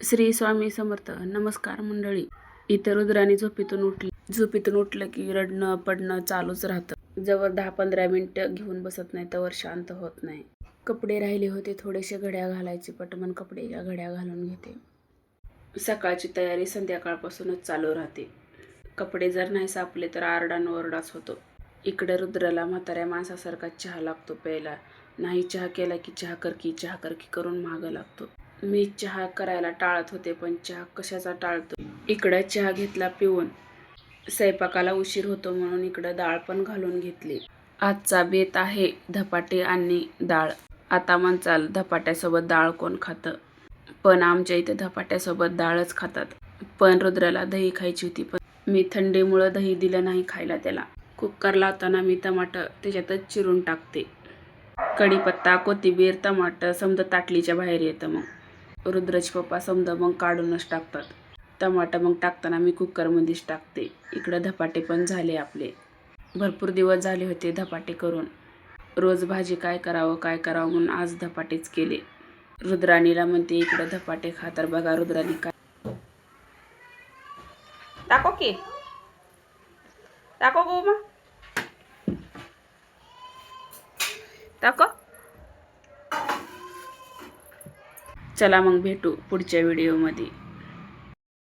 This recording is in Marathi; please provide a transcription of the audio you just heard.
श्री स्वामी समर्थ. नमस्कार मंडळी. इतर रुद्राने झोपेतून उठलं की रडणं पडणं चालूच राहतं. जवळ 10-15 मिनिटं घेऊन बसत नाही तवर शांत होत नाही. कपडे राहिले होते थोडेसे, घड्या घालायचे, पटमन कपडेच्या घड्या घालून घेते. सकाळची तयारी संध्याकाळपासूनच चालू राहते. कपडे जर नाही सापले तर आरडाओरडाच होतो. इकडे रुद्राला म्हाताऱ्या माणसासारखा चहा लागतो प्यायला. नाही चहा केला की चहा कर की करून मागं लागतो. मी चहा करायला टाळत होते, पण चहा कशाचा टाळतो. इकडं चहा घेतला पिऊन. स्वयंपाकाला उशीर होतो म्हणून इकडं डाळ पण घालून घेतली. आजचा बेत आहे धपाटे आणि डाळ. आता म्हणचाल धपाट्यासोबत डाळ कोण खातं, पण आमच्या इथे धपाट्यासोबत डाळच खातात. पण रुद्राला दही खायची होती, पण मी थंडीमुळं दही दिलं नाही खायला त्याला. कुकर लावताना मी टमाटर त्याच्यातच चिरून टाकते. कढीपत्ता, कोथिंबीर, टमाटर समजा ताटलीच्या बाहेर येतं. मग रुद्राचे पप्पा समजा मग काढूनच टाकतात. टमाटर मग टाकताना मी कुकरमध्येच टाकते. इकडं धपाटे पण झाले आपले. भरपूर दिवस झाले होते धपाटे करून. रोज भाजी काय करावं म्हणून आज धपाटेच केले. रुद्राणीला म्हणते इकडं धपाटे खा, तर बघा रुद्राणी काय टाको गो टाको. चला मग भेटू पुढच्या व्हिडिओमध्ये.